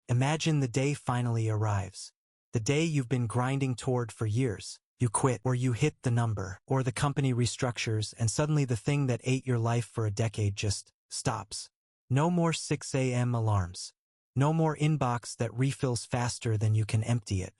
Imagine the day finally arrives. The day you've been grinding toward for years. You quit, or you hit the number, or the company restructures, and suddenly the thing that ate your life for a decade just stops. No more 6 a.m. alarms. No more inbox that refills faster than you can empty it.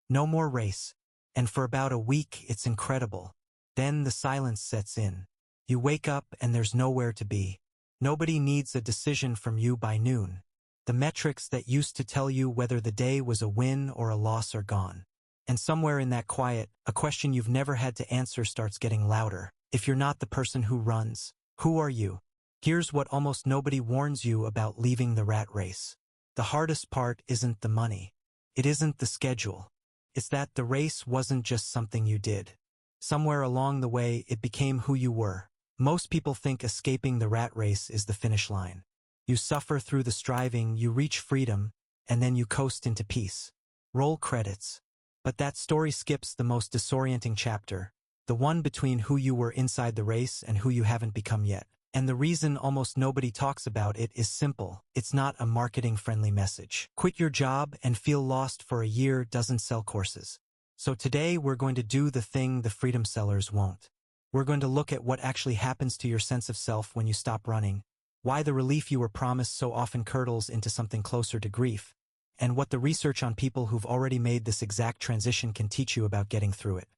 No more race. And for about a week, it's incredible. Then the silence sets in. You wake up and there's nowhere to be. Nobody needs a decision from you by noon. The metrics that used to tell you whether the day was a win or a loss are gone. And somewhere in that quiet, a question you've never had to answer starts getting louder. If you're not the person who runs, who are you? Here's what almost nobody warns you about leaving the rat race. The hardest part isn't the money. It isn't the schedule. It's that the race wasn't just something you did. Somewhere along the way, it became who you were. Most people think escaping the rat race is the finish line. You suffer through the striving, you reach freedom, and then you coast into peace. Roll credits. But that story skips the most disorienting chapter, the one between who you were inside the race and who you haven't become yet. And the reason almost nobody talks about it is simple. It's not a marketing-friendly message. Quit your job and feel lost for a year doesn't sell courses. So today we're going to do the thing the freedom sellers won't. We're going to look at what actually happens to your sense of self when you stop running, why the relief you were promised so often curdles into something closer to grief, and what the research on people who've already made this exact transition can teach you about getting through it.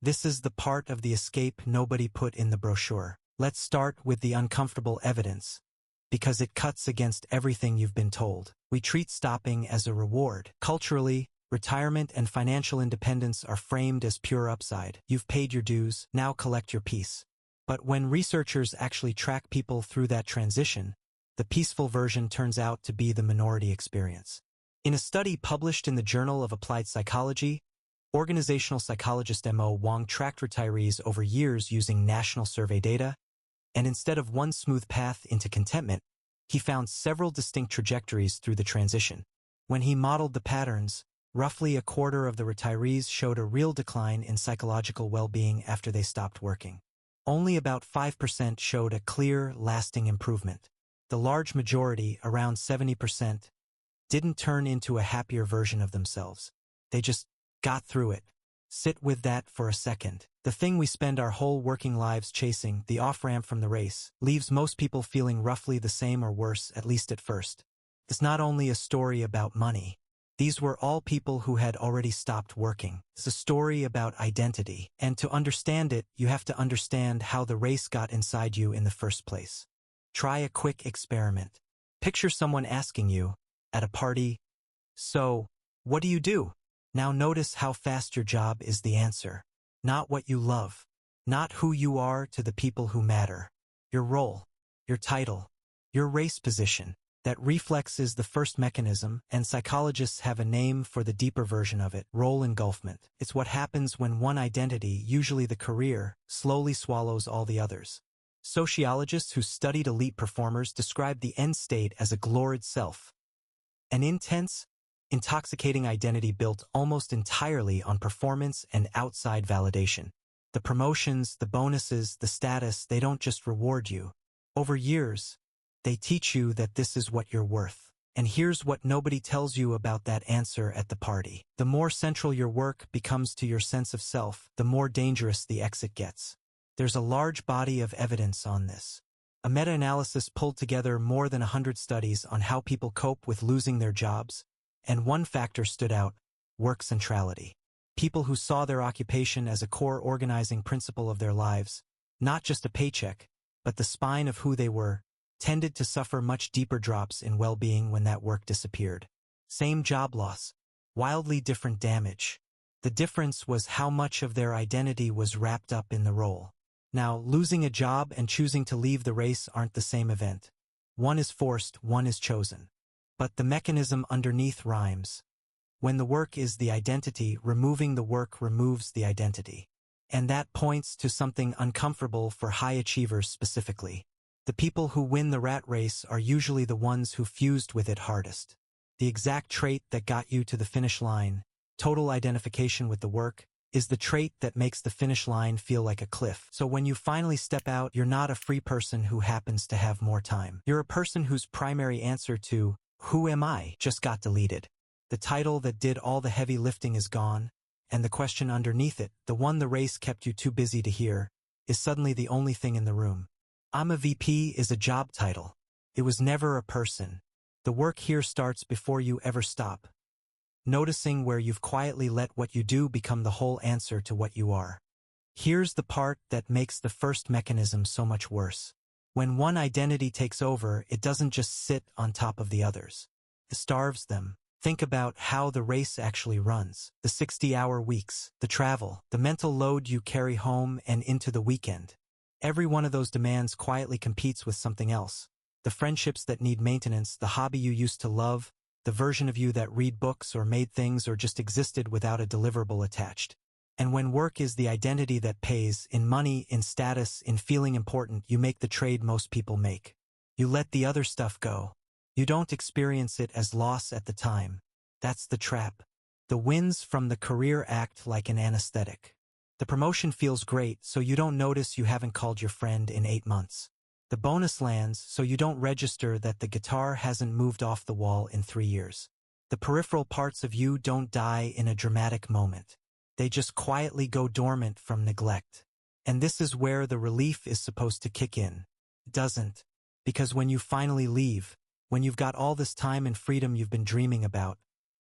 This is the part of the escape nobody put in the brochure. Let's start with the uncomfortable evidence, because it cuts against everything you've been told. We treat stopping as a reward. Culturally, retirement and financial independence are framed as pure upside. You've paid your dues, now collect your peace. But when researchers actually track people through that transition, the peaceful version turns out to be the minority experience. In a study published in the Journal of Applied Psychology, organizational psychologist Mo Wang tracked retirees over years using national survey data, and instead of one smooth path into contentment, he found several distinct trajectories through the transition. When he modeled the patterns, roughly a quarter of the retirees showed a real decline in psychological well-being after they stopped working. Only about 5% showed a clear, lasting improvement. The large majority, around 70%, didn't turn into a happier version of themselves. They just got through it. Sit with that for a second. The thing we spend our whole working lives chasing, the off-ramp from the race, leaves most people feeling roughly the same or worse, at least at first. It's not only a story about money. These were all people who had already stopped working. It's a story about identity. And to understand it, you have to understand how the race got inside you in the first place. Try a quick experiment. Picture someone asking you, at a party, "So, what do you do?" Now notice how fast your job is the answer. Not what you love. Not who you are to the people who matter. Your role. Your title. Your race position. That reflex is the first mechanism, and psychologists have a name for the deeper version of it, role engulfment. It's what happens when one identity, usually the career, slowly swallows all the others. Sociologists who studied elite performers describe the end state as a glorid self. An intense, intoxicating identity built almost entirely on performance and outside validation. The promotions, the bonuses, the status, they don't just reward you. Over years, they teach you that this is what you're worth. And here's what nobody tells you about that answer at the party. The more central your work becomes to your sense of self, the more dangerous the exit gets. There's a large body of evidence on this. A meta-analysis pulled together more than 100 studies on how people cope with losing their jobs, and one factor stood out: work centrality. People who saw their occupation as a core organizing principle of their lives, not just a paycheck, but the spine of who they were, tended to suffer much deeper drops in well-being when that work disappeared. Same job loss, wildly different damage. The difference was how much of their identity was wrapped up in the role. Now, losing a job and choosing to leave the race aren't the same event. One is forced, one is chosen. But the mechanism underneath rhymes. When the work is the identity, removing the work removes the identity. And that points to something uncomfortable for high achievers specifically. The people who win the rat race are usually the ones who fused with it hardest. The exact trait that got you to the finish line, total identification with the work, is the trait that makes the finish line feel like a cliff. So when you finally step out, you're not a free person who happens to have more time. You're a person whose primary answer to Who Am I just got deleted. The title that did all the heavy lifting is gone, and the question underneath it, the one the race kept you too busy to hear, is suddenly the only thing in the room. I'm a VP is a job title. It was never a person. The work here starts before you ever stop. Noticing where you've quietly let what you do become the whole answer to what you are. Here's the part that makes the first mechanism so much worse. When one identity takes over, it doesn't just sit on top of the others. It starves them. Think about how the race actually runs. The 60-hour weeks, the travel, the mental load you carry home and into the weekend. Every one of those demands quietly competes with something else. The friendships that need maintenance, the hobby you used to love, the version of you that read books or made things or just existed without a deliverable attached. And when work is the identity that pays, in money, in status, in feeling important, you make the trade most people make. You let the other stuff go. You don't experience it as loss at the time. That's the trap. The wins from the career act like an anesthetic. The promotion feels great, so you don't notice you haven't called your friend in 8 months. The bonus lands, so you don't register that the guitar hasn't moved off the wall in 3 years. The peripheral parts of you don't die in a dramatic moment. They just quietly go dormant from neglect. And this is where the relief is supposed to kick in. It doesn't. Because when you finally leave, when you've got all this time and freedom you've been dreaming about,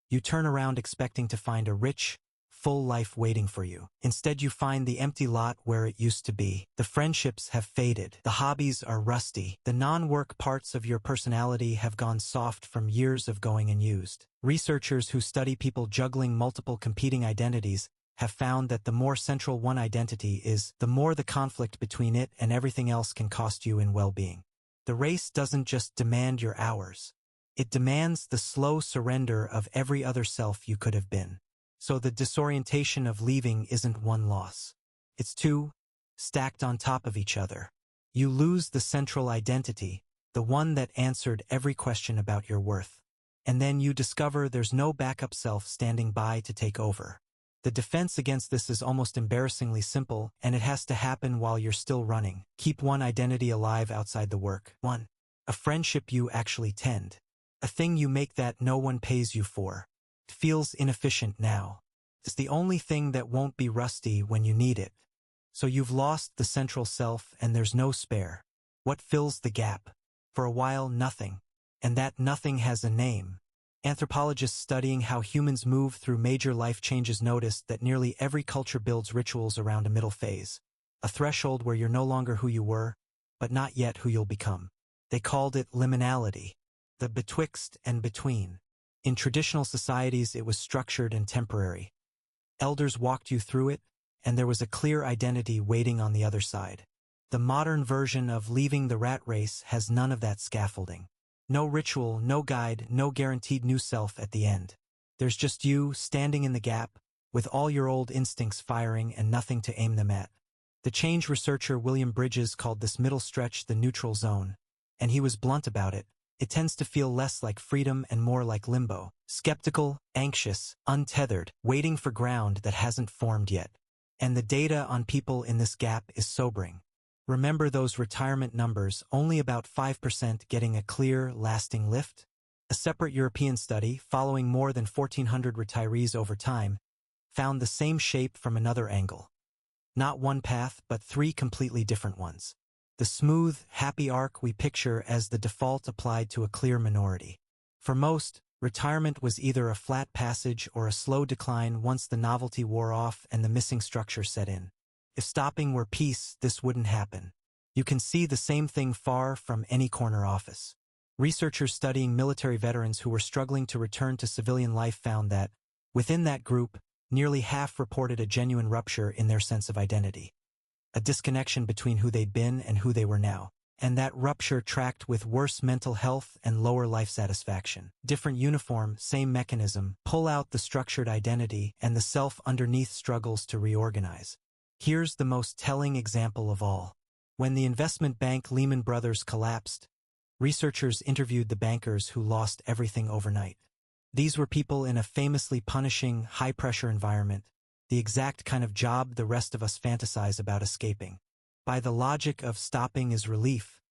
you turn around expecting to find a rich, full life waiting for you. Instead, you find the empty lot where it used to be. The friendships have faded. The hobbies are rusty. The non-work parts of your personality have gone soft from years of going unused. Researchers who study people juggling multiple competing identities have found that the more central one identity is, the more the conflict between it and everything else can cost you in well-being. The race doesn't just demand your hours. It demands the slow surrender of every other self you could have been. So the disorientation of leaving isn't one loss. It's two, stacked on top of each other. You lose the central identity, the one that answered every question about your worth. And then you discover there's no backup self standing by to take over. The defense against this is almost embarrassingly simple, and it has to happen while you're still running. Keep one identity alive outside the work. 1. A friendship you actually tend. A thing you make that no one pays you for. It feels inefficient now. It's the only thing that won't be rusty when you need it. So you've lost the central self and there's no spare. What fills the gap? For a while, nothing. And that nothing has a name. Anthropologists studying how humans move through major life changes noticed that nearly every culture builds rituals around a middle phase, a threshold where you're no longer who you were, but not yet who you'll become. They called it liminality, the betwixt and between. In traditional societies, it was structured and temporary. Elders walked you through it, and there was a clear identity waiting on the other side. The modern version of leaving the rat race has none of that scaffolding. No ritual, no guide, no guaranteed new self at the end. There's just you standing in the gap, with all your old instincts firing and nothing to aim them at. The change researcher William Bridges called this middle stretch the neutral zone, and he was blunt about it. It tends to feel less like freedom and more like limbo. Skeptical, anxious, untethered, waiting for ground that hasn't formed yet. And the data on people in this gap is sobering. Remember those retirement numbers, only about 5% getting a clear, lasting lift? A separate European study, following more than 1,400 retirees over time, found the same shape from another angle. Not one path, but 3 completely different ones. The smooth, happy arc we picture as the default applied to a clear minority. For most, retirement was either a flat passage or a slow decline once the novelty wore off and the missing structure set in. If stopping were peace, this wouldn't happen. You can see the same thing far from any corner office. Researchers studying military veterans who were struggling to return to civilian life found that, within that group, nearly half reported a genuine rupture in their sense of identity. A disconnection between who they'd been and who they were now. And that rupture tracked with worse mental health and lower life satisfaction. Different uniform, same mechanism, pull out the structured identity and the self underneath struggles to reorganize. Here's the most telling example of all. When the investment bank Lehman Brothers collapsed, researchers interviewed the bankers who lost everything overnight. These were people in a famously punishing, high-pressure environment, the exact kind of job the rest of us fantasize about escaping. By the logic of stopping is relief,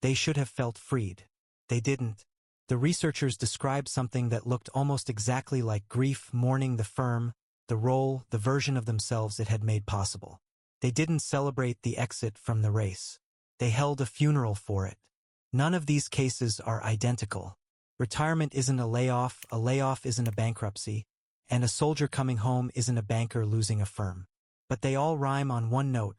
they should have felt freed. They didn't. The researchers described something that looked almost exactly like grief mourning the firm, the role, the version of themselves it had made possible. They didn't celebrate the exit from the race. They held a funeral for it. None of these cases are identical. Retirement isn't a layoff isn't a bankruptcy, and a soldier coming home isn't a banker losing a firm. But they all rhyme on one note.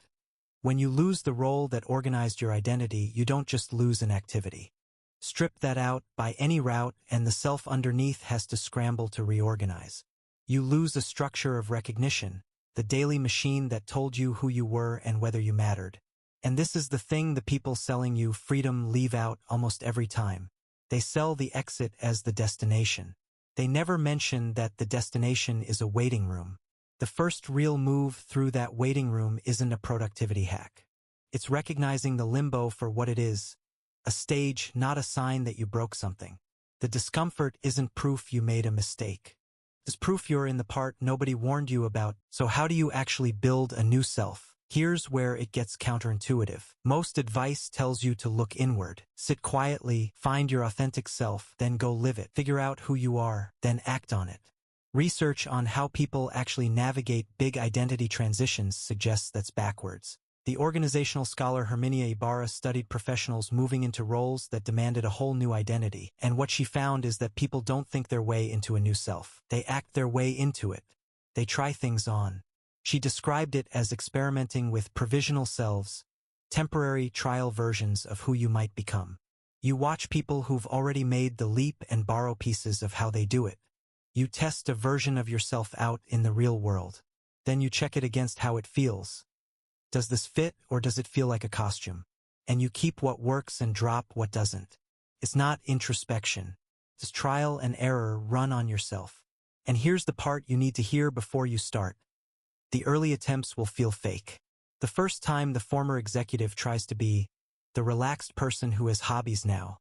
When you lose the role that organized your identity, you don't just lose an activity. Strip that out by any route, and the self underneath has to scramble to reorganize. You lose a structure of recognition, the daily machine that told you who you were and whether you mattered. And this is the thing the people selling you freedom leave out almost every time. They sell the exit as the destination. They never mention that the destination is a waiting room. The first real move through that waiting room isn't a productivity hack. It's recognizing the limbo for what it is, a stage, not a sign that you broke something. The discomfort isn't proof you made a mistake. It's proof you're in the part nobody warned you about. So how do you actually build a new self? Here's where it gets counterintuitive. Most advice tells you to look inward, sit quietly, find your authentic self, then go live it. Figure out who you are, then act on it. Research on how people actually navigate big identity transitions suggests that's backwards. The organizational scholar Herminia Ibarra studied professionals moving into roles that demanded a whole new identity, and what she found is that people don't think their way into a new self. They act their way into it. They try things on. She described it as experimenting with provisional selves, temporary trial versions of who you might become. You watch people who've already made the leap and borrow pieces of how they do it. You test a version of yourself out in the real world. Then you check it against how it feels. Does this fit, or does it feel like a costume? And you keep what works and drop what doesn't. It's not introspection. It's trial and error run on yourself. And here's the part you need to hear before you start. The early attempts will feel fake. The first time the former executive tries to be the relaxed person who has hobbies now,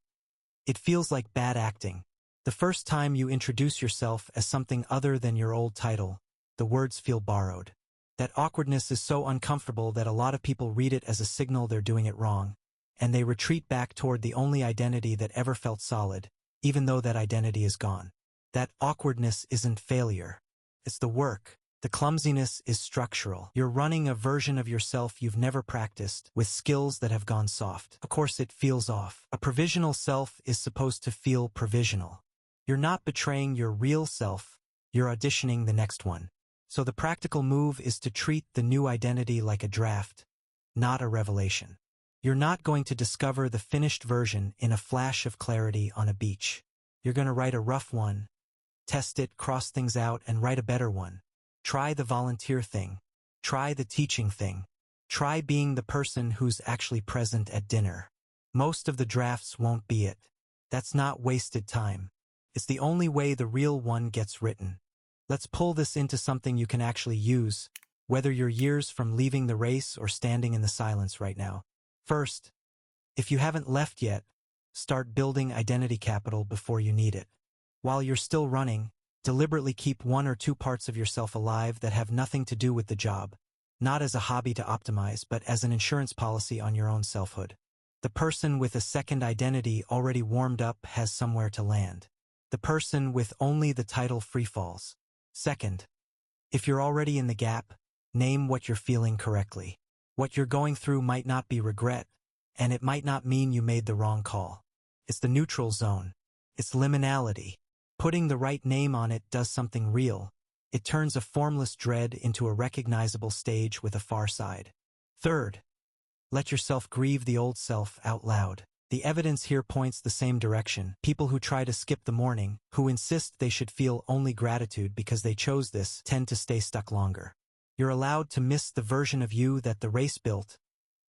it feels like bad acting. The first time you introduce yourself as something other than your old title, the words feel borrowed. That awkwardness is so uncomfortable that a lot of people read it as a signal they're doing it wrong, and they retreat back toward the only identity that ever felt solid, even though that identity is gone. That awkwardness isn't failure. It's the work. The clumsiness is structural. You're running a version of yourself you've never practiced, with skills that have gone soft. Of course it feels off. A provisional self is supposed to feel provisional. You're not betraying your real self, you're auditioning the next one. So the practical move is to treat the new identity like a draft, not a revelation. You're not going to discover the finished version in a flash of clarity on a beach. You're going to write a rough one, test it, cross things out, and write a better one. Try the volunteer thing. Try the teaching thing. Try being the person who's actually present at dinner. Most of the drafts won't be it. That's not wasted time. It's the only way the real one gets written. Let's pull this into something you can actually use, whether you're years from leaving the race or standing in the silence right now. First, if you haven't left yet, start building identity capital before you need it. While you're still running, deliberately keep one or two parts of yourself alive that have nothing to do with the job, not as a hobby to optimize, but as an insurance policy on your own selfhood. The person with a second identity already warmed up has somewhere to land. The person with only the title free falls. Second, if you're already in the gap, name what you're feeling correctly. What you're going through might not be regret, and it might not mean you made the wrong call. It's the neutral zone. It's liminality. Putting the right name on it does something real. It turns a formless dread into a recognizable stage with a far side. Third, let yourself grieve the old self out loud. The evidence here points the same direction. People who try to skip the morning, who insist they should feel only gratitude because they chose this, tend to stay stuck longer. You're allowed to miss the version of you that the race built,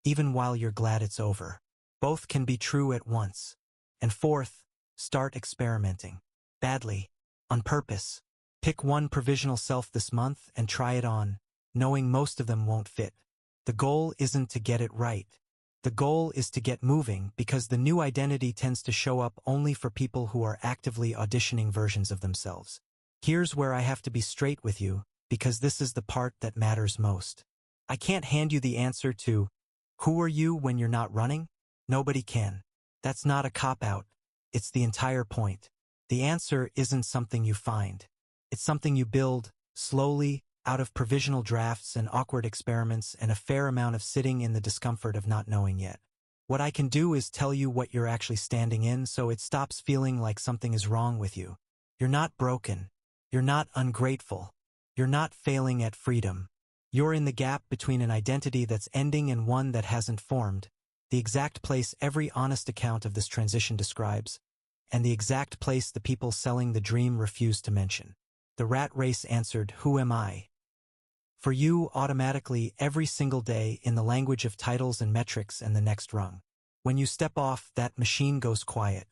even while you're glad it's over. Both can be true at once. And fourth, start experimenting. Badly. On purpose. Pick one provisional self this month and try it on, knowing most of them won't fit. The goal isn't to get it right. The goal is to get moving, because the new identity tends to show up only for people who are actively auditioning versions of themselves. Here's where I have to be straight with you, because this is the part that matters most. I can't hand you the answer to, who are you when you're not running? Nobody can. That's not a cop-out. It's the entire point. The answer isn't something you find. It's something you build, slowly, out of provisional drafts and awkward experiments and a fair amount of sitting in the discomfort of not knowing yet. What I can do is tell you what you're actually standing in so it stops feeling like something is wrong with you. You're not broken. You're not ungrateful. You're not failing at freedom. You're in the gap between an identity that's ending and one that hasn't formed, the exact place every honest account of this transition describes, and the exact place the people selling the dream refuse to mention. The rat race answered, "Who am I?" For you, automatically, every single day, in the language of titles and metrics and the next rung. When you step off, that machine goes quiet.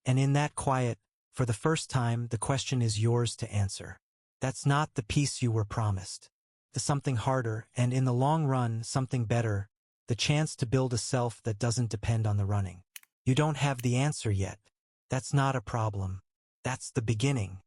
And in that quiet, for the first time, the question is yours to answer. That's not the peace you were promised. The something harder, and in the long run, something better, the chance to build a self that doesn't depend on the running. You don't have the answer yet. That's not a problem. That's the beginning.